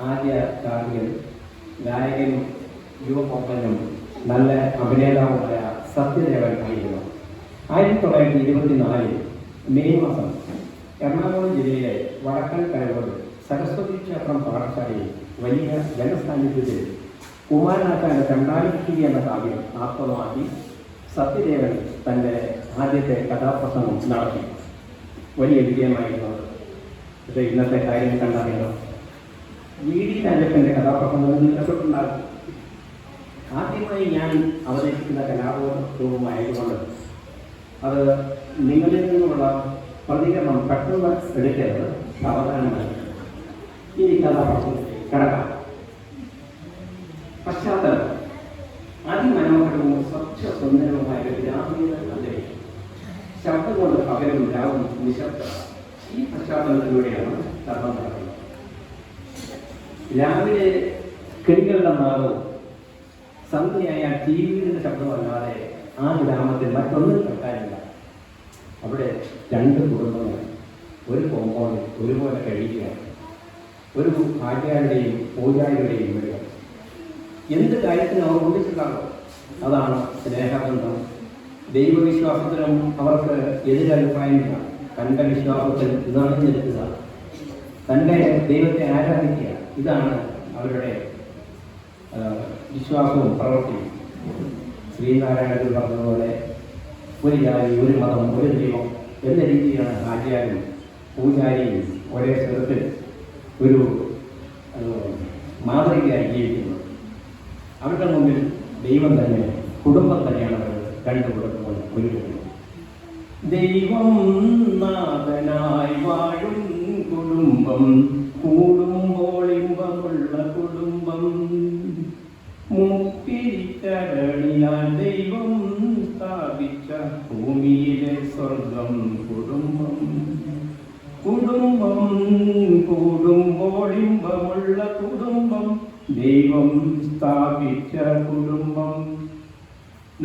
ആദ്യ കാർമികൻ ഗായകനും യുവപൊപ്പനും നല്ല അഭിനേതാവുമായ സത്യദേവൻ ആയിരുന്നു. 1924 മെയ് മാസം എറണാകുളം ജില്ലയിലെ വടക്കൻ കരകോട് സരസ്വതി ക്ഷേത്രം പാഠശാലയിൽ വലിയ ജനസാന്നിധ്യത്തിൽ കുമാരനാശാന്റെ ചണ്ടാലി എന്ന കാവ്യം ആസ്പദമാക്കി സത്യദേവൻ തൻ്റെ ആദ്യത്തെ കഥാപ്രസംഗം നടത്തി. വലിയ വിജയമായിരുന്നു. ഇത് ഇന്നത്തെ കാര്യം കണ്ടറിയണം. വി.ഡി. രാജപ്പൻ്റെ കഥാപ്രസംഗം ഇഷ്ടപ്പെട്ടുണ്ടാകും. ആദ്യമായി ഞാൻ അവതരിപ്പിക്കുന്ന കലാരൂപമായതുകൊണ്ട് അത് നിങ്ങളിൽ നിന്നുള്ള പ്രതികരണം പെട്ടെന്ന് എടുക്കരുത്, സാവധാനമായി. ഈ കഥാപ്രസംഗം കിടക്കാം. പശ്ചാത്തലം അതിമനോഹരവും സ്വച്ഛസുന്ദരവുമായ ഒരു ഗ്രാമീണ അന്തരീക്ഷം. ശബ്ദം കൊണ്ട് പകരും രാവും നിശബ്ദത. ഈ പശ്ചാത്തലത്തിലൂടെയാണ് കഥ നടക്കുന്നത്. രാവിലെ കിളികളുടെ നാദവും സന്ധ്യയായ ടിവിയുടെ ശബ്ദമല്ലാതെ ആ ഗ്രാമത്തിൽ മറ്റൊന്നും കേൾക്കാനില്ല. അവിടെ 2 കുടുംബങ്ങൾ ഒരു കോമ്പൗണ്ടിൽ ഒരുപോലെ കഴിയുകയാണ്. ഒരു ആചാര്യരുടെയും പൂജാരിയുടെയും വീടുകൾ. എന്ത് കാര്യത്തിനും അവർ ഒന്നിച്ചിട്ടാണോ? അതാണ് സ്നേഹബന്ധം. ദൈവവിശ്വാസത്തിനും അവർക്ക് എതിരഭിപ്രായമില്ല. തൻ്റെ വിശ്വാസത്തിൽ നിറഞ്ഞെടുക്കുക, തൻ്റെ ദൈവത്തെ ആരാധിക്കുക, ഇതാണ് അവരുടെ വിശ്വാസവും പ്രവൃത്തിയും. ശ്രീനാരായണത്തിൽ പറഞ്ഞതുപോലെ ഒരു ജാതി, ഒരു മതം, ഒരു ദൈവം എന്ന രീതിയിലാണ് ആചാര്യനും പൂജാരിയും ഒരേ സ്വരത്തിൽ ഒരു മാതൃകയായി ജീവിക്കുന്നത്. അവരുടെ മുമ്പിൽ ദൈവം തന്നെ, കുടുംബം തന്നെയാണ് അവർ 2 കുടുംബങ്ങൾ ഒരുക്കുന്നത്. ദൈവം നാഥനായി വാഴും കുടുംബം, കൂടുമ്പോൾ ഇമ്പമുള്ള കുടുംബം, മുപ്പിരിക്കരണിയാൽ ദൈവം സ്ഥാപിച്ച ഭൂമിയിലെ സ്വർഗം കുടുംബം. കുടുംബം കൂടുമ്പോൾ ഇമ്പമുള്ള കുടുംബം, ദൈവം സ്ഥാപിച്ച കുടുംബം.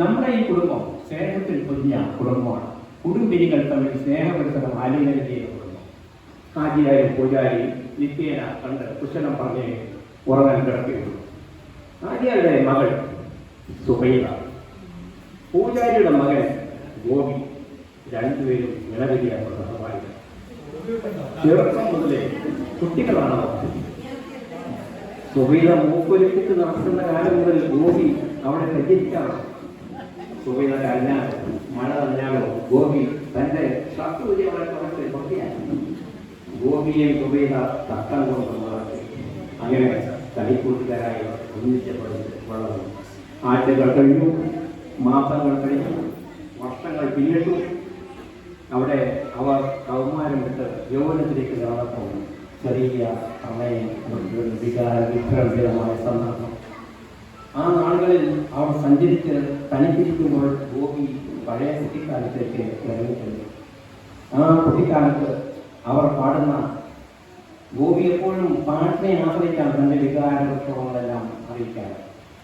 നമ്മുടെ ഈ കുടുംബം സ്നേഹത്തിൽ പൊതിഞ്ഞ കുടുംബമാണ്. കുടുംബിനികൾ തമ്മിൽ സ്നേഹപരിസരം ആലിംഗനം ചെയ്യുന്ന കുടുംബം. ആചാര്യ പൂജാരി നിത്യേന കണ്ട് കുശലം പറഞ്ഞ് ഉറങ്ങാൻ കിടക്കുകയുള്ളൂ. ആചാര്യരുടെ മകൾ സുബൈദ, പൂജാരിയുടെ മകൻ ഗോപി, 2 പേരും ഇളവിരിയാണ് പ്രസവമായത്. ചെറുപ്പം മുതലേ കുട്ടികളാണോ? സുബൈദ മൂക്കൊലിപ്പിച്ച് നടക്കുന്ന കാലം മുതൽ ഗോപി അവിടെ സഞ്ചരിക്കാണ്. സുബൈദ കരഞ്ഞാലോ മഴ നനഞ്ഞാലോ ഗോപി തൻ്റെ ശത്രുജയമായിട്ട് പൊട്ടിയാണ്. ഗോപിയെയും സുബൈദ തക്കം കൊണ്ട് നടത്തി. അങ്ങനെ കളിക്കൂട്ടുകാരായി ഒന്നിച്ചപ്പെടുന്നത് വളർന്നു. ആഴ്ചകൾ കഴിഞ്ഞു, മാസങ്ങൾ കഴിഞ്ഞു, വർഷങ്ങൾ പിന്നിട്ടു. അവിടെ അവർ കൗമാരം വിട്ട് യൗവനത്തിലേക്ക് നടന്നപ്പോൾ ചെറിയ സമയം വികാരവിഭ്രമിതമായ സന്ദർഭം. ആ നാളുകളിൽ അവർ സഞ്ചരിച്ച് തനിച്ചിരിക്കുമ്പോൾ ഗോപി പഴയ കുട്ടിക്കാലത്തേക്ക് ഇറങ്ങിയിട്ടുണ്ട്. ആ കുട്ടിക്കാലത്ത് അവർ പാടുന്ന ഗോപി എപ്പോഴും പാട്ടിനെ ആശ്രയിക്കാൻ തൻ്റെ വികാരങ്ങളെല്ലാം അറിയിക്കാൻ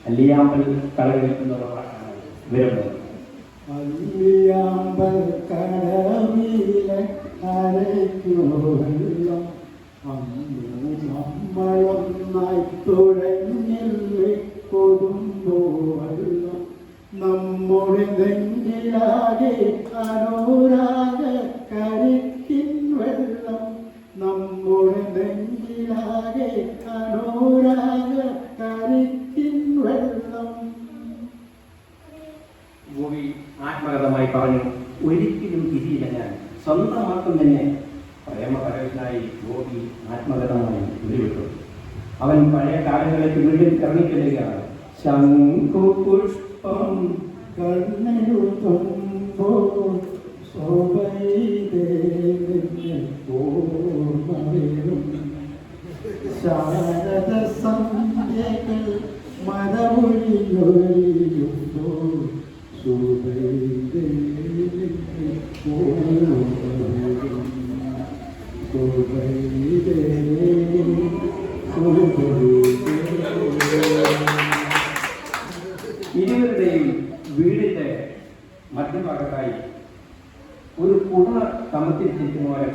അല്ലിയാമ്പൽ കളവിൽക്കുന്ന പാട്ടാണ് വരുന്നത്. അല്ലിയാമ്പൽ കടവിലെ അരയ്ക്കുവെള്ളം നമ്മളൊന്നായി തുഴഞ്ഞില്ലേ കൊടുമ്പോവെള്ളം, നമ്മുടെ നെഞ്ചിലാകെ അനുരാഗ കരുത്തിൻ വെള്ളം, നമ്മുടെ നെഞ്ചിലാകെ അനുരാഗ കരുത്തിൻ വെള്ളം. ഗോപി ആത്മകഥമായി പറഞ്ഞു, ഒരിക്കലും തിരിയില്ല ഞാൻ സ്വന്തമാക്കും തന്നെ. പ്രേമപരവശനായി ഗോപി ആത്മകഥമായി ഉരുവിട്ടു. അവൻ പഴയ കാലങ്ങളിലേക്ക് വീണ്ടും ഇറങ്ങിച്ചെല്ലുകയാണ്. ശംഖുപുഷ്പം കണ്ണെഴുതുമ്പോൾ ഓർമ്മവരും ശാരദ സന്ധ്യകൾ മരമൊഴിയൊഴിയുമ്പോൾ ഇരുവരുടെയും വീടിന്റെ മധ്യഭാഗത്തായി ഒരു കുട കമത്തിരിക്കുന്ന പോലെ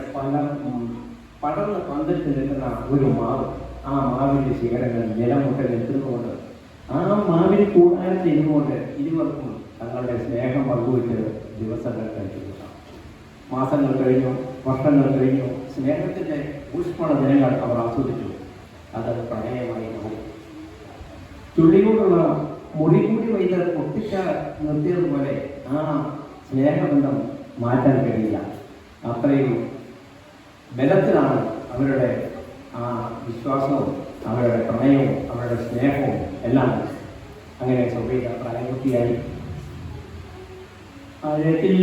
പടർന്ന് പന്തലിച്ച് നിൽക്കുന്ന ഒരു മാവ്. ആ ആ മാവിൻ്റെ ശിഖരങ്ങൾ നിലമുട്ട നിൽക്കുന്നതുകൊണ്ട് ആ മാവിന് കൂടാരത്തിൽ ഇരുന്നുകൊണ്ട് ഇരുവർക്കും തങ്ങളുടെ സ്നേഹം പങ്കുവെച്ച് ദിവസങ്ങൾ കഴിച്ചു. മാസങ്ങൾ കഴിഞ്ഞു, വർഷങ്ങൾ കഴിഞ്ഞു, സ്നേഹത്തിൻ്റെ ഊഷ്മള ദിനങ്ങൾ അവർ ആസ്വദിച്ചു. അത് പ്രണയമായി മാറി. ചുള്ളിയോടുള്ള മുടികൂടി വൈദ്യ പൊട്ടിച്ച നിർത്തിയതുപോലെ ആ സ്നേഹബന്ധം മാറ്റാൻ കഴിയില്ല. അത്രയും ബലത്തിലാണ് അവരുടെ ആ വിശ്വാസവും അവരുടെ പ്രണയവും അവരുടെ സ്നേഹവും എല്ലാം. അങ്ങനെ സുബൈദ പ്രായപൂർത്തിയായി. അഴകിൽ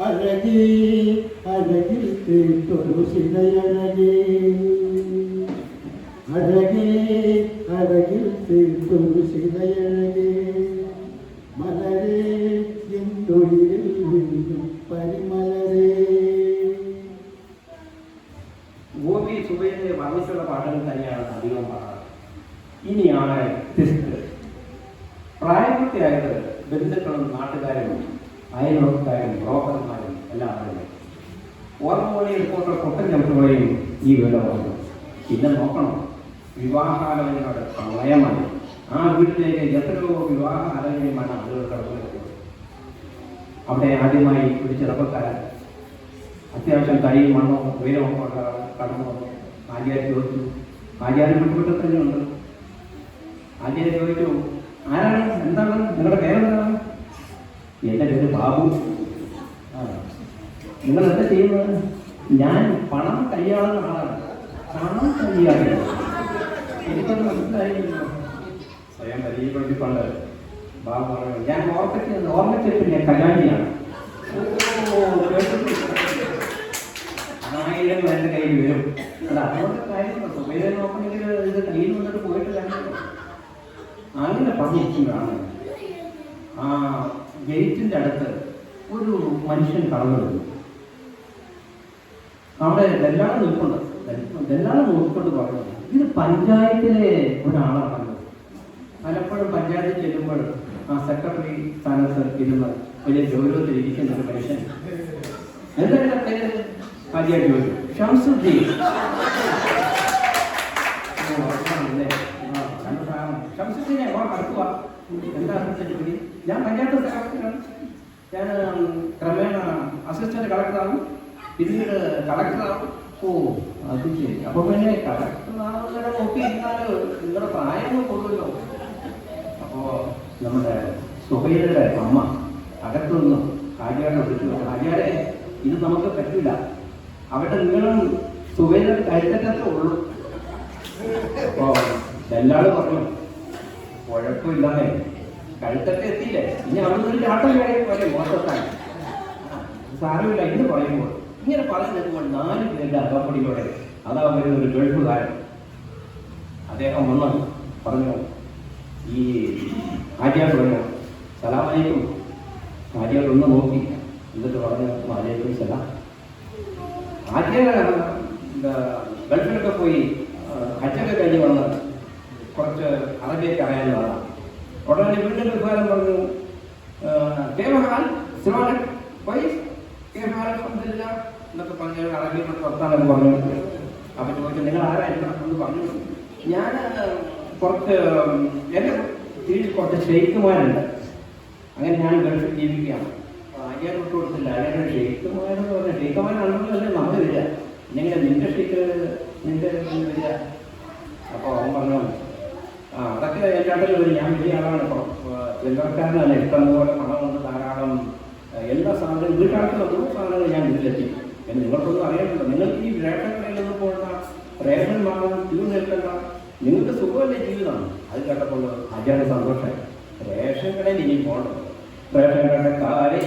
അഴകി അഴകിൽ തീർത്തൊരു ശിലയഴകി, അഴകി അഴകിൽ തീർത്തൊരു ശിലയഴകി, മലരേ എന്തൊഴിലിൽ വീഴും പരിമലരേ. ഗോപി സുബൈദയെ വർണ്ണിച്ചുള്ള പാട്ടുകൾ തന്നെയാണ് അധികം പാടാറ്. ഇനിയാണ് ട്വിസ്റ്റ്. പ്രായപൂർത്തിയായത് ബന്ധുക്കളും നാട്ടുകാരും അയൽവക്കാരും ബ്രോക്കർമാരും എല്ലാം അറിഞ്ഞു. ഓർമ്മ റിപ്പോർട്ടർ പൊട്ടൻ ചവിട്ടുകളെയും ഈ വില പറഞ്ഞു. പിന്നെ നോക്കണം, വിവാഹാലോചനയുടെ പ്രളയമായി. ആ വീട്ടിലേക്ക് എത്രയോ വിവാഹ ആലോചനയുമാണ് ആളുകൾ കടന്നു വരുന്നത്. അവിടെ ആദ്യമായി ഒരു ചെറുപ്പക്കാരൻ അത്യാവശ്യം തടിയും മണ്ണും ഉയരമൊക്കെ ഉള്ള കടന്നു വന്നു. ആര്യാർ ചോദിച്ചു, ആര്യാർ വീട്ടുവിട്ട് തന്നെയുണ്ട്. ആര്യാർ ചോദിച്ചു, ആരാണ്, എന്താണ് നിങ്ങളുടെ പേരെന്താണ്? എൻ്റെ പേര് ബാബു. നിങ്ങൾ എന്താ ചെയ്യുന്നത്? ഞാൻ പണം കൈയാളുന്ന ആളാണ്. പണം കൈയാളുക എനിക്കൊന്ന് മനസ്സിലായില്ല. സ്വയം പരിചയപ്പെടുത്തിക്കൊണ്ട് ബാബു പറഞ്ഞു, ഞാൻ ഓർമ്മച്ചെപ്പിൻ്റെ കല്യാണിയാണ്. 1000 എൻ്റെ കയ്യിൽ വരും. അത് അതുകൊണ്ട് കാര്യമില്ല. സുബൈദയെ നോക്കണമെങ്കിൽ ഇത് കയ്യിൽ വന്നിട്ട് പോയിട്ട് കാര്യമില്ല. അങ്ങനെ പറഞ്ഞിരിക്കുന്നതാണ്. ആ ഗേറ്റിൻ്റെ അടുത്ത് ഒരു മനുഷ്യൻ കടന്നു വരുന്നു. അവിടെ ദല്ലാള് നിൽപ്പുണ്ട്. ദല്ലാള് നോക്കിക്കൊണ്ട് പറഞ്ഞു, ഇത് പഞ്ചായത്തിലെ ഒരാളാണല്ലോ. പലപ്പോഴും പഞ്ചായത്തിൽ ചെല്ലുമ്പോൾ ആ സെക്രട്ടറി സ്ഥാനത്ത് ഇരുന്ന് വലിയ ഗൗരവത്തിലിരിക്കുന്ന ഒരു മനുഷ്യൻ. എന്തെങ്കിലും പേര് ആദ്യമായിട്ട് ചോദിച്ചു, ഷംസുദ്ദീൻ. ഷംസുദ്ദീനെ കടക്കുക. എന്താണ് ജോലി? ഞാൻ പഞ്ചായത്ത് സെക്രട്ടറിയാണ്. ഞാൻ ക്രമേണ അസിസ്റ്റന്റ് കളക്ടറാകും, പിന്നീട് കളക്ടറാകും. ഓ അത് ശരി. അപ്പൊ പിന്നെ കളക്ടറാണെന്നൊക്കെ നോക്കിയിരുന്നാൽ നിങ്ങളുടെ പ്രായമൊന്നും കൊള്ളുമല്ലോ. അപ്പോ നമ്മുടെ സുഹൈലയുടെ അമ്മ അകത്തുനിന്ന് ഹാജിയാരെ വിളിച്ചു, ഹാജിയാരെ ഇത് നമുക്ക് പറ്റില്ല, അവിടെ നീളം സുഹൈലയുടെ കരുത്തറ്റത്തേ ഉള്ളൂ. അപ്പോ ദല്ലാള് പറഞ്ഞു, കുഴപ്പമില്ലാതെ കഴുത്തൊക്കെ എത്തിയില്ലേ, ഇനി അവിടെ നിന്ന് ചാട്ടം കഴിയും പോലെ മോശത്തായി സാരമില്ല. ഇന്ന് പറയുമ്പോൾ ഇങ്ങനെ പറഞ്ഞു നിൽക്കുമ്പോൾ 4 പേരുടെ അകപ്പടിയോടെ അതാ വരുന്ന ഒരു ഗൾഫുകാരൻ. അദ്ദേഹം വന്ന് പറഞ്ഞു, ഈ ഹാജിയാർ പറഞ്ഞു, സലാമലൈക്കും. ഹാജിയാർ ഒന്ന് നോക്കി, എന്നിട്ട് പറഞ്ഞു, വാലൈക്കും സലാം. ഹാജിയാർ ഗൾഫിലൊക്കെ പോയി ഹജ്ജൊക്കെ കഴിഞ്ഞ് വന്ന് കുറച്ച് അറബിയൊക്കെ അറിയാവുന്നതാണ്. ഉടനെ വീണ്ടും വിഭാഗം പറഞ്ഞു, കേവഹാൽ സിവാൻ വൈസ് കേവഹാൽ അൽഹംദുലില്ല എന്നൊക്കെ പറഞ്ഞ് അറബിയോട് വർത്താനം പറഞ്ഞു. അപ്പം ചോദിച്ചു, നിങ്ങൾ ആരായിരുന്നു എന്ന് പറഞ്ഞു. ഞാൻ കുറച്ച് എൻ്റെ കീഴിൽ കുറച്ച് ഷെയ്ഖുമാരുണ്ട്, അങ്ങനെ ഞാൻ ഗൾഫിൽ ജീവിക്കുകയാണ്. അയ്യാർ വിട്ടു കൊടുത്തില്ല. അയാളുടെ ഷെയ്ഖുമാരെന്ന് പറഞ്ഞാൽ ഷെയ്ഖുമാരാണെന്നല്ലേ നമ്മൾ വരിക, ഇല്ലെങ്കിൽ നിന്റെ ഷെയ്ഖ് നിന്റെ വരിക. അപ്പോൾ അവൻ പറഞ്ഞു, അതൊക്കെ എല്ലാത്തിലും വരും, ഞാൻ വലിയ ആളാണ്, ഇപ്പോൾ വെള്ളക്കാരനാണ്, ഇഷ്ടംപോലെ പണമുണ്ട്, ധാരാളം എല്ലാ സാധനവും വീട്ടാൾക്ക് വന്നു സാധനങ്ങൾ ഞാൻ വീട്ടിലെത്തി. എന്ന് നിങ്ങൾക്കൊന്നും അറിയാമല്ലോ. നിങ്ങൾക്ക് ഈ റേഷൻ കടയിലൊന്നും പോകണ്ട, റേഷൻ വാങ്ങാൻ ക്യൂ നിൽക്കണ്ട, നിങ്ങൾക്ക് സുഖമല്ലേ ജീവിതമാണ്. അത് കേട്ടപ്പോൾ അജാണ് സന്തോഷമായി. റേഷൻ കടയിൽ ഇനി പോകണം. റേഷൻ കടക്കാരേ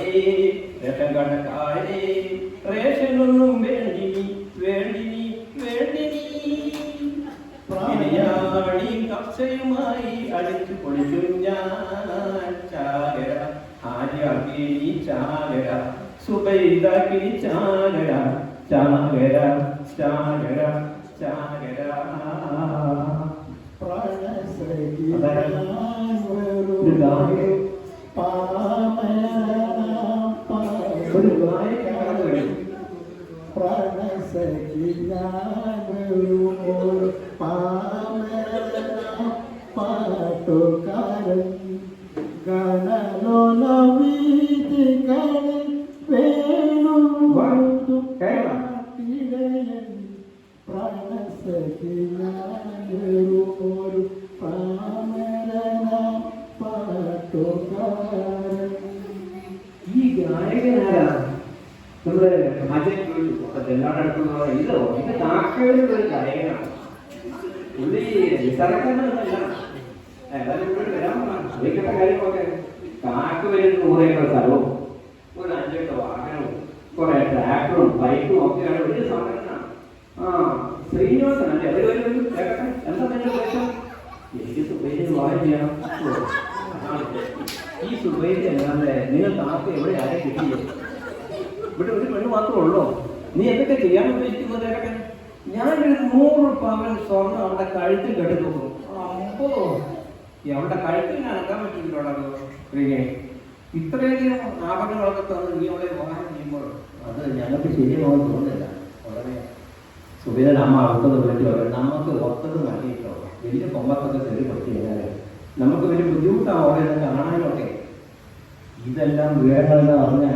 റേഷൻ കടക്കാരേ റേഷനൊന്നും വേണ്ടി വേണ്ടി വേണ്ടി കപ്സയുമായി അടിച്ചു പൊളിച്ചു ഞാൻ ചാകര ആര്യാക്കി ചാകര സുബൈദാക്കി ചാകര ചാകര ചാകര ചാകര. ഒരു പ്രാണസഖി ഒരു പാമരനാം പാട്ടുകാരൻ. ഈ ഗായകനാരാ? നമ്മുടെ എല്ലായിടത്തും ഇതോ ഇത് കാക്കയുടെ ഒരു ഗായകനാണ്. പുള്ളി നിസ്സാരക്കാരനൊന്നുമല്ല. ഏതായാലും ഇവിടെ വരാൻ അറിയിക്കേണ്ട കാര്യങ്ങളൊക്കെ കാക്ക വരുന്ന 100 ഏക്കർ സ്ഥലവും ഒരു 5-8 വാഹനവും കുറെ ട്രാക്ടറും ബൈക്കും ഒക്കെയാണ് വലിയ സംഘടന. ആ ശ്രീനിവാസൻ അല്ലേ അവർ വരും കേട്ടെ. എന്താ നിങ്ങളുടെ പ്രശ്നം? എനിക്ക് സുബൈരിന് വാഹനം ചെയ്യണം. ഈ സുബൈരി അല്ലാതെ നിങ്ങൾ കാക്ക എവിടെ ആരെ കിട്ടിയില്ല? ഇവിടെ ഒരു പെണ്ണ് മാത്രമേ ഉള്ളൂ. നീ എന്തൊക്കെ ചെയ്യാൻ ഉദ്ദേശിക്കുന്നത് കേട്ടെ? ഞാനൊരു 100 പവൻ സ്വർണ്ണം അവിടെ കഴുത്തിൽ കെട്ടിക്കൊടുക്കും. അപ്പോ അവിടെ കഴുത്തിൽ നടക്കാൻ പറ്റില്ലല്ലോ. ഇത്രയധികം ആഭരണങ്ങളൊക്കെ തന്ന് നീ അവളെ വിവാഹം ചെയ്യുമ്പോൾ അത് ഞങ്ങൾക്ക് ശരിയാവാൻ തോന്നുന്നില്ല. വളരെ സുബൈദയുടെ അമ്മ അടുത്തത് വിളിച്ചു പറയും, നമുക്ക് ഒത്തത് മാറ്റിയിട്ടോ വലിയ കൊമ്പത്തൊക്കെ കയറി പഠിച്ചു കഴിഞ്ഞാൽ നമുക്ക് വലിയ ബുദ്ധിമുട്ടാവും അവിടെ കാണാനൊക്കെ. ഇതെല്ലാം വിവരങ്ങളെന്ന് പറഞ്ഞ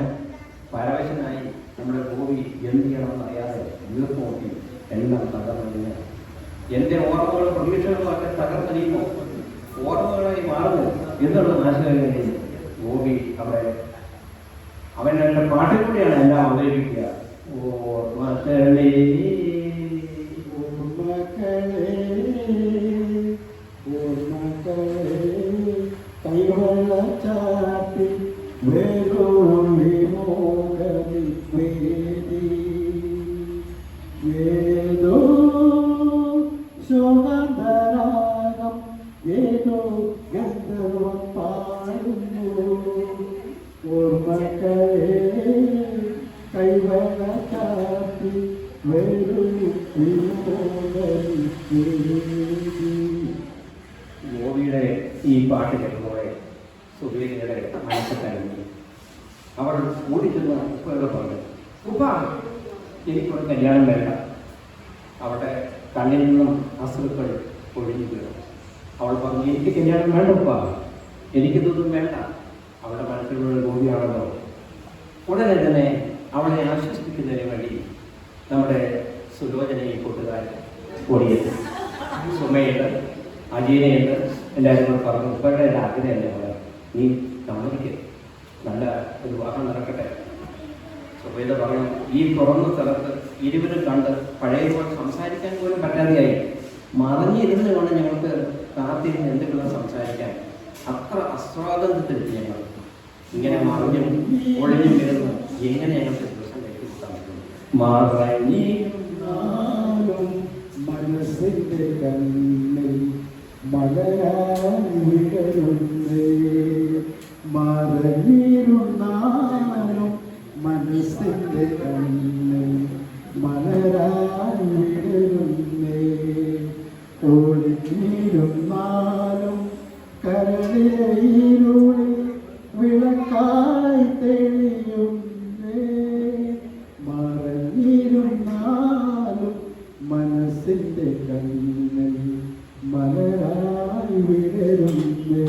പരവശനായി നമ്മുടെ ഭൂമി എന്ത് ചെയ്യണമെന്ന് അറിയാതെ വീർപ്പ് നോക്കി എല്ലാം തകർന്നു. എൻ്റെ ഓർമ്മകളും പ്രതീക്ഷകളും ഒക്കെ തകർന്നറിയുമോ ഓർമ്മകളായി മാറുന്നു എന്നുള്ള നാശകരമായി ഭൂമി അവിടെ അവൻ എൻ്റെ പാട്ടിൽ കൂടിയാണ് എല്ലാം അവതരിപ്പിക്കുക. ഓർമ്മകളേ കൈവളച്ചാട്ടി ഏതോ ശോകന്ധരാഗം ഏതോ ഗന്ധർവം പാടുന്നു. ഓർമ്മകളെ കൈവളച്ചാട്ടി ഗോപിയുടെ ഈ പാട്ട് കേൾക്കുമ്പോൾ സുബൈദയുടെ മനസ്സ് കരഞ്ഞു. അവർ ഓടിച്ചെന്ന് ഉപ്പയോട് പറഞ്ഞു, ഉപ്പ എനിക്കൊരു കല്യാണം വേണ്ട. അവിടെ കണ്ണിൽ നിന്നും അസുഖങ്ങൾ ഒഴിഞ്ഞു വീണു. അവൾ പറഞ്ഞു, എനിക്ക് കല്യാണം വേണ്ട ഉപ്പ, എനിക്കിതൊന്നും വേണ്ട. അവളുടെ മനസ്സിലുള്ള ഗോപിയാണല്ലോ. ഉടനെ തന്നെ അവളെ ആശ്വസിപ്പിക്കുന്നതിന് വേണ്ടി നമ്മുടെ സുലോചനയെ കൂട്ടുകാരൻ ഓടിയെത്തി. സുമയുണ്ട്, അജീനയുണ്ട്, എല്ലാവരും കൂടെ പറഞ്ഞു, ഉപ്പയുടെ ഒരു ആഗ്രഹമല്ലേ അവളെ, നീ സമ്മതിക്ക്, നല്ല ഒരു വിവാഹം നടക്കട്ടെ. സുബൈദ പറഞ്ഞു, ഈ തുറന്ന സ്ഥലത്ത് ഇരുവരും കണ്ട് പഴയ പോലെ സംസാരിക്കാൻ പോലും പറ്റാതെയായി. മറിഞ്ഞിരുന്ന് വേണം ഞങ്ങൾക്ക് കാത്തിരുന്ന് എന്തെങ്കിലും സംസാരിക്കാൻ. അത്ര അസ്വാതന്ത്ര്യത്തിൽ ഞങ്ങൾ ഇങ്ങനെ മറിഞ്ഞും ഒളിഞ്ഞും വരുന്നു. എങ്ങനെ ഞങ്ങൾക്ക് ദിവസം കെട്ടിക്കൂട്ടാൻ പറ്റും? മറഞ്ഞിരുന്നാലും മനസ്സിന്റെ കണ്ണിൽ മലരാൻ വിടരുന്നേ. മറഞ്ഞിരുന്നാലും മനസ്സിന്റെ കണ്ണിൽ മലരാൻ വിടരുന്നേ. ഒളിഞ്ഞിരുന്നാലും കരളിലൂടെ വിളക്കായി തെളിയുന്നേ. മറഞ്ഞിരുന്നാലും മനസ്സിന്റെ കണ്ണിൽ മലരായി വിടരുന്നേ.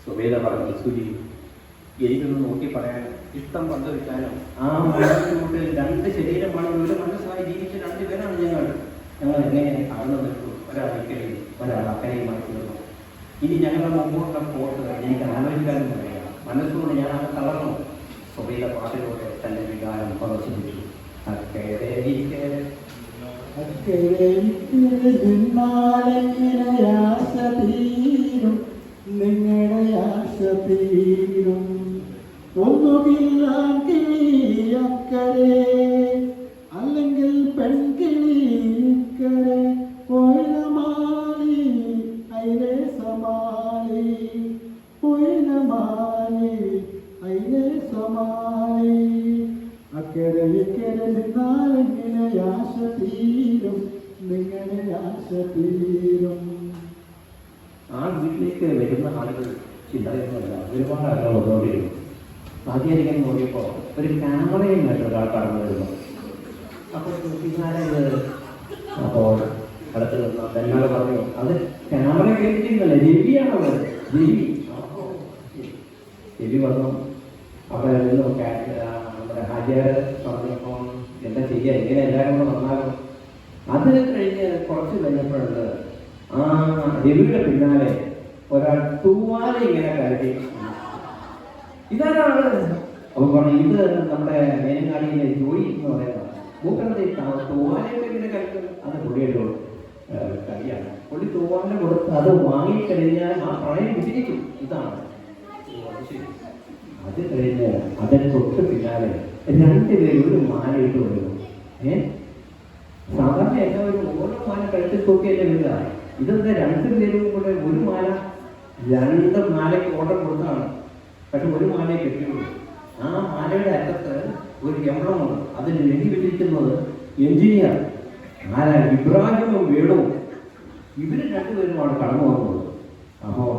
സുബൈദ പറഞ്ഞു, സുജി എനിക്കൊന്ന് നോക്കി പറയാൻ ഇഷ്ടം പങ്കുവെക്കാനും ആ മനസ്സിലൂടെ 2 ശരീരമാണ് ഒരു മനസ്സായി ജീവിച്ച 2 പേരാണ് ഞങ്ങൾ എങ്ങനെ കാണുന്നു നിൽക്കും. ഒരാൾ ഇക്കരെയും ഒരാൾ അക്കരെയുമായി തീർന്നു. ഇനി ഞങ്ങളുടെ മുമ്പോട്ടുള്ള പോട്ട് എനിക്ക് ആലോചിക്കാനും പറയാം. മനസ്സുകൊണ്ട് ഞാൻ അത് തളർന്നു. സുബൈദ പാട്ടിലൂടെ തന്റെ വികാരം പ്രദർശിപ്പിച്ചു. നിങ്ങളുടെ ആശ തീരും. ഒന്നുകിൽ അക്കരെ അല്ലെങ്കിൽ പെൺകിളിക്കരെ. പൊയിലമാലി അയിലെ സമാലി, പൊയിലമാലി അയിലെ സമാലി. അക്കരെ ഇക്കരെ നിന്നാലെങ്ങനെ ആശ തീരും, നിങ്ങളുടെ ആശ തീരും. ആ വീട്ടിലേക്ക് വരുന്ന ആളുകൾ ചിന്തയൊന്നുമല്ല, ഒരുപാട് ആളുകൾ വന്നുകൊണ്ടിരുന്നു. ആദ്യം നോക്കിയപ്പോൾ ഒരു ക്യാമറയുമായിട്ട് ഒരാൾ കടന്നു വരുന്നു. അപ്പോൾ അപ്പോൾ അടുത്ത് നിന്ന പെണ്ണാൾ പറഞ്ഞു, അത് ക്യാമറ കേട്ടിരിക്കുന്നല്ലേ, രവിയാണത്, രവി. രവി പറഞ്ഞു. അവിടെ നിന്ന് നമ്മുടെ ഹാജിയാർ പറഞ്ഞപ്പോൾ എന്താ ചെയ്യുക, ഇങ്ങനെ എല്ലാവരും കൂടെ വന്നാലും അത് കഴിഞ്ഞ് കുറച്ച് കഴിഞ്ഞപ്പോഴുണ്ട് ആ രവിയുടെ പിന്നാലെ ഒരാൾ തൂവാല ഇങ്ങനെ കരുതി. ഇതാരാണ്? അപ്പൊ പറഞ്ഞു ഇത് നമ്മുടെ മേനങ്ങാടിയിലെ ജോയി എന്ന് പറയുന്നത്. മൂപ്പരത്തെ തൂവാലയൊക്കെ ഇങ്ങനെ കഴിക്കും. അത് പുള്ളിയുടെ കളിയാണ്. പുള്ളി തൂവാല കൊടുത്ത് അത് വാങ്ങിക്കഴിഞ്ഞാൽ ആ പ്രണയം വിജയിക്കും. ഇതാണ് അത് കഴിഞ്ഞ് അതിന് തൊട്ട് പിന്നാലെ രണ്ടുപേരും ഒരു മാലയിട്ട് വരുന്നു. സാധാരണ എല്ലാവരും ഓരോ മാല കഴുത്തിൽ തൂക്കിയല്ലേ വരിക. ഇതെന്താ രണ്ടുപേരും കൂടെ ഒരു മാല, രണ്ട് മാലയ്ക്ക് ഓർഡർ കൊടുത്താണ്. പക്ഷെ ഒരു മാലയെ കെട്ടിയുള്ളൂ. ആ മാലയുടെ അറ്റത്ത് ഒരു എംബ്ലമുണ്ട്. അതിൽ എഴുതി വെച്ചിരിക്കുന്നത് എഞ്ചിനീയർ ആരാ? ഇബ്രാഹിമും വേണുവും. ഇവര് രണ്ടുപേരുമാണ് കടന്നു വന്നത്. അപ്പോൾ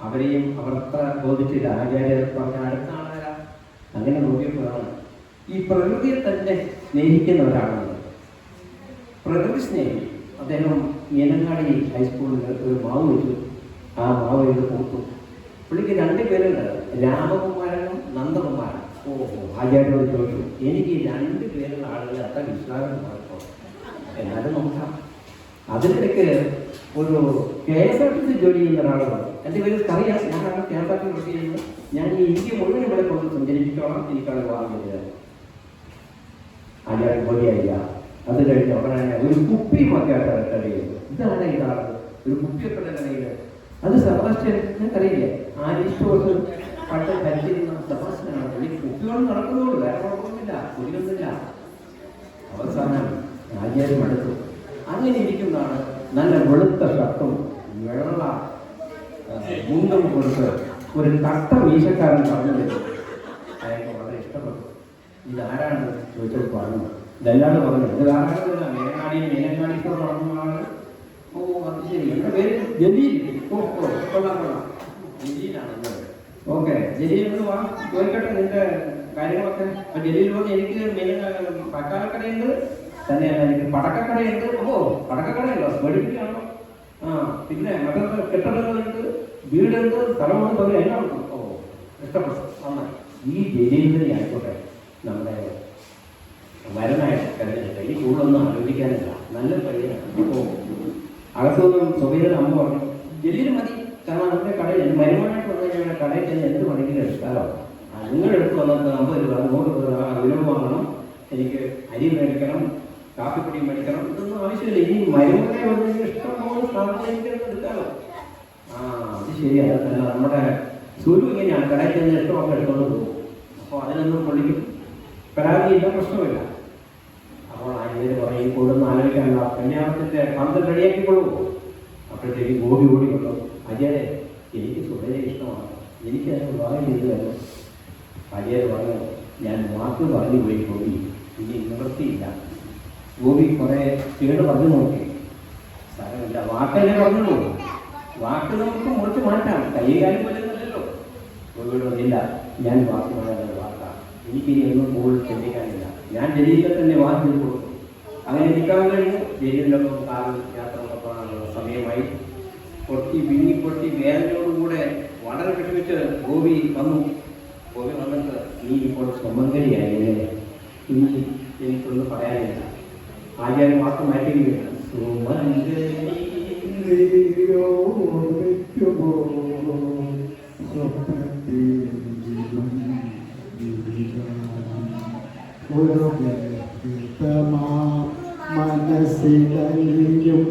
അവരെയും അവർക്ക് ബോധിച്ചില്ല. ആചാര്യർ പറഞ്ഞ അടുത്താണാരാ? അങ്ങനെ നോക്കിയപ്പോഴാണ് ഈ പ്രകൃതിയെ തന്നെ സ്നേഹിക്കുന്ന ഒരാളാണ്. പ്രകൃതി സ്നേഹി. അദ്ദേഹം മേനങ്ങാടി ഹൈസ്കൂളിൽ ഒരു മാവ് വെച്ചു. ആ മാവ് ഇത് പൂർത്തു. പുള്ളിക്ക് രണ്ട് പേരുണ്ട്, രാമകുമാരനും നന്ദകുമാരനും. ആചാര്യോട് ചോദിച്ചു, എനിക്ക് ഈ രണ്ട് പേരുള്ള ആളുകളെ അത്ര വിശ്വാസം മാറിപ്പോ എന്നാലും നോക്കാം. അതിനിടയ്ക്ക് ഒരു KSRTC ജോലി ചെയ്യുന്ന ഒരാളാണ്. എൻ്റെ പേര് കറിയാസ്. ഞാനാണ് KSRTC ജോലി ചെയ്യുന്നത്. ഞാൻ ഈ ഇന്ത്യ മുഴുവൻ ഇവിടെ കൊണ്ട് സഞ്ചരിപ്പിച്ചോളാം, എനിക്കാണ് വിവാഹം ചെയ്തത്. ആചാര്യ ബോധിയായില്ല. അത് കഴിഞ്ഞ ഉടനെ ഒരു കുപ്പിയുമൊക്കെ കഴിയുന്നത്. ഇതാണ് ഇതാണ് ഒരു കുപ്പിയൊക്കെ കടയിൽ. അത് സെബാസ്റ്റ്യൻ ഞങ്ങൾക്കറിയില്ലേ? ആരിസ്റ്റോസ് പണ്ട് ധരിച്ചിരുന്ന സെബാസ്റ്റ്യനാണ്. ഈ കുപ്പിയോട് നടക്കുന്നതോട് വേറെ കുഴപ്പമൊന്നുമില്ല, കുടിയൊന്നുമില്ല. അവസാനം ആചാര്യം അടുത്തു. അങ്ങനെ ഇരിക്കുന്നതാണ് നല്ല വെളുത്ത ഷർട്ടും വെള്ള മുണ്ടും കൊടുത്ത് ഒരു തട്ട വീശക്കാരൻ പറഞ്ഞു വരും. അയാൾക്ക് വളരെ ഇഷ്ടപ്പെട്ടു. ഇതാരാണ് ചോദിച്ചത്? പറഞ്ഞു ഇതെല്ലാം പറഞ്ഞു. ഇത് ആരാണ്? മേനങ്ങാടിക്കോട് നടന്നതാണ്. ഓ അത് ശരി. എൻ്റെ പേര് ജലീൽ. കൊള്ളാം. ജലീലാണല്ലോ. ഓക്കെ, ജലീൽ എന്ന് വാ, ചോദിക്കട്ടെ നിന്റെ കാര്യങ്ങളൊക്കെ. അപ്പൊ ജലീൽ പറഞ്ഞു, എനിക്ക് പക്കാലക്കടയുണ്ട്, തന്നെയല്ല എനിക്ക് പടക്കക്കടയുണ്ട്. ഓ പടക്കക്കടയുണ്ടോ? വെടിപ്പിക്കാണോ? ആ പിന്നെ മറ്റൊരു കെട്ടിടങ്ങളുണ്ട്, വീടുണ്ട്, സ്ഥലമുണ്ട്, എല്ലാം ഉണ്ട്. ഓ ഇഷ്ടപ്പെട്ടു, നന്നായി. ഈ ജലീലിനെ ആയിക്കോട്ടെ നമ്മുടെ മരനായിട്ട് കരുതിട്ട് ഈ കൂടുതലൊന്നും ആലോചിക്കാനില്ല, നല്ല പയ്യനാണ്. അപ്പോൾ അകത്തൊന്നും സ്വകീയത അമ്മ പറഞ്ഞു, ജലീൽ മതി. കാരണം നമ്മുടെ കടയിൽ മരുമാനായിട്ട് വന്നു കഴിഞ്ഞാൽ കടയിൽ തന്നെ എന്ത് പണിക്കും എടുക്കാമല്ലോ. നിങ്ങളെടുത്ത് വന്നിട്ട് 50 രൂപ 100 രൂപ വിലവ് വാങ്ങണം, എനിക്ക് അരി മേടിക്കണം, കാപ്പിപ്പൊടി മേടിക്കണം, ഇതൊന്നും ആവശ്യമില്ല. ഈ മരുമനെ വന്ന് ഇഷ്ടംപോലെ സാധനം എനിക്കൊക്കെ എടുക്കാമല്ലോ. ആ അത് ശരിയാണ്. തന്നെ നമ്മുടെ സുരു ഇങ്ങനെയാണ്, കടയിൽ ചെന്ന് ഇഷ്ടമൊക്കെ എടുത്തോണ്ട് പോകും. അപ്പോൾ അതിനൊന്നും പൊള്ളിക്കും, പരാതിയില്ല, പ്രശ്നമില്ല. അപ്പോൾ ആചാര്യ പറയും, കൂടുതൽ ആലോചിക്കാനുള്ള കല്യാണത്തിൻ്റെ പന്തൽ റെഡിയാക്കിക്കൊള്ളൂ. അപ്പോഴത്തേക്ക് ഓടി കൊണ്ടു. ആചാര്യ എനിക്ക് സുഖരെ ഇഷ്ടമാണ്, എനിക്ക് അതിന് വിവാഹം ചെയ്തു തരണം. ആചാര്യ പറഞ്ഞു, ഞാൻ വാക്ക് പറഞ്ഞു പോയി ഗോപി, ഇനി നിവൃത്തിയില്ല. ഗോപി കുറേ കേട് പറഞ്ഞു നോക്കി. സാരമില്ല, വാക്കല്ലേ പറഞ്ഞുള്ളൂ, വാക്ക് നമുക്ക് മുറിച്ച് മാറ്റാം, കൈകാര്യം പറ്റുന്നില്ലല്ലോ. ഗോപിയോട് പറഞ്ഞില്ല, ഞാൻ വാക്ക് പറയാനുള്ള വാക്കാണ്, എനിക്കിനി ഒന്നും കൂടുതൽ ചിന്തിക്കാനില്ല. ഞാൻ ജലീലിനെ തന്നെ വാക്ക് ചെയ്ത് കൊടുത്തു. അങ്ങനെ നിൽക്കാൻ കഴിഞ്ഞു. ജലീലിനൊപ്പം കാറിൽ യാത്ര നടത്താനുള്ള സമയമായി. പൊട്ടി വേദനയോടുകൂടെ വളരെ വിഷമിച്ച് ഗോപി വന്നു. ഗോപി വന്നിട്ട്, നീ ഇപ്പോൾ സുമംഗലിയായല്ലേ, ഇനി എനിക്കൊന്നും പറയാനില്ല. ആചാര്യം വാക്ക് മാറ്റുകയാണ്. മനസ്സിലും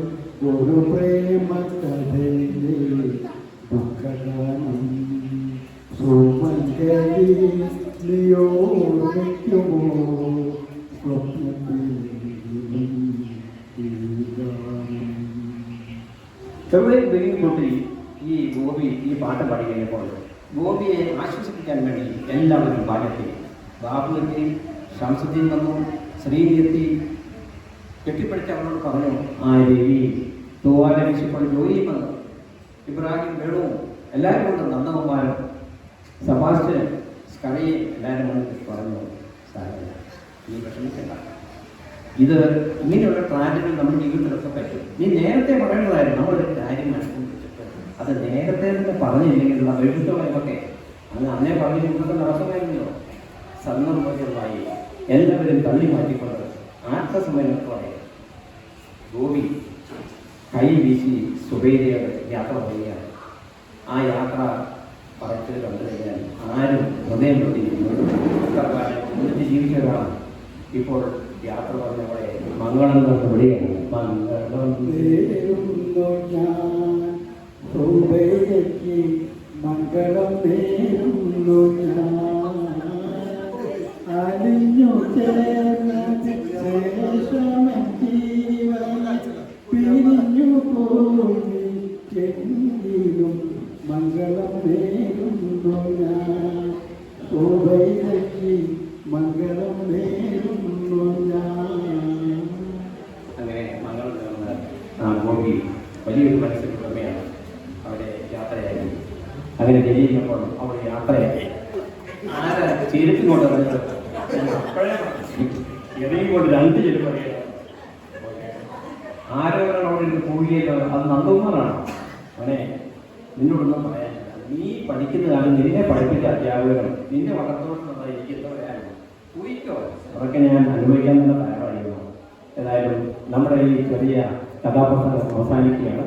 ഒരു പ്രേമ കഥയിലെ ദുഃഖഗാനം സുമംഗലി നിയോർമ്മിക്കുമോ സ്വപ്നത്തിൽ. കൂട്ടി ഈ ഗോപി ഈ പാട്ട് പാടി കഴിഞ്ഞപ്പോൾ ഗോപിയെ ആശ്വസിപ്പിക്കാൻ വേണ്ടി എല്ലാവരും പാടത്തി. ബാബു എത്തി, ഷംസുദ്ദീൻ വന്നു, ശ്രീനി എത്തി. കെട്ടിപ്പിടിച്ച് അവരോട് പറഞ്ഞു, ആ രവി തൂവാല വീശിപ്പോൾ ജോലിയും വന്നു, ഇബ്രാഹിം വേണുവും എല്ലാവരും കൊണ്ട്, നന്ദകുമാരും സെബാസ്റ്റ്യൻ സ്കറിയും എല്ലാവരും കൊണ്ട് പറഞ്ഞു, സാരമില്ല, നീ വിഷമിക്കണ്ട, ഇത് ഇങ്ങനെയുള്ള ട്രാജഡികൾ നമ്മുടെ ജീവിതത്തിലൊക്കെ പറ്റും. നീ നേരത്തെ പറയേണ്ടതായിരുന്നു. നമ്മളൊരു കാര്യം മനസ്സിൽ വെച്ചിട്ട് അത് നേരത്തെ തന്നെ പറഞ്ഞില്ലെങ്കിലുള്ള എഴുത്തുകളൊക്കെ അന്നേ പറഞ്ഞ് ഇന്നത്തെ നടക്കുമായിരുന്നല്ലോ. സന്ദർഭമായി എല്ലാവരും തള്ളി മാറ്റിക്കൊണ്ട് ആത്മസമ്മേളനത്തോടെ കൈ വീശി സുബൈദയോട് യാത്ര പറയുകയാണ്. ആ യാത്ര പറച്ചിൽ കണ്ടു കഴിഞ്ഞാൽ ആരും ഹൃദയം പൊട്ടിയിരിക്കുന്നു. ഒന്നിച്ച് ജീവിച്ചവരാണ്. ഇപ്പോൾ യാത്ര പറഞ്ഞവിടെ മംഗളം എന്ന് വിളിയാണ്. മംഗളം നേരുന്നു ഞാൻ സുബൈദയ്ക്ക് മംഗളം നേരുന്നു ഞാൻ അലിഞ്ഞു ചേർന്ന ശേഷമൻ ജീവൻ പിരിഞ്ഞു പോയി എങ്കിലും മംഗളം നേരുന്നു ഞാൻ സുബൈദയ്ക്ക് മംഗളം നേരുന്നു ഞാൻ. അങ്ങനെ മംഗളം നേർന്ന ഗോപി വലിയൊരു മനസ്സിലുടമയാണ്. അവിടെ യാത്രയായി. അങ്ങനെ ജയിച്ചപ്പോൾ അവിടെ യാത്രയായി. ആരാ ചെരുപ്പിങ്ങോട്ട് വരുന്നത്? ഇറങ്ങിക്കൊണ്ട് 2 ചെരുപ്പ് അറിയാം. ആരോരാണ് അവിടെ ഇരുന്ന് പോവുകയില്ല. അത് നന്ദകുമാറാണ്. അവനെ നിന്നോടൊന്നും പറയാനില്ല. നീ പഠിക്കുന്ന കാലം നിന്നെ പഠിപ്പിച്ച അധ്യാപകരും നിന്നെ വളർത്തുകൊണ്ടെന്നുള്ള എനിക്ക് എന്താ പറയാനുള്ളൂ? പോയിക്കോ. അതൊക്കെ ഞാൻ അനുഭവിക്കാൻ തന്നെ തയ്യാറായിരുന്നു. ഏതായാലും നമ്മുടെ ഈ ചെറിയ കഥാപ്രസംഗം അവസാനിക്കുകയാണ്.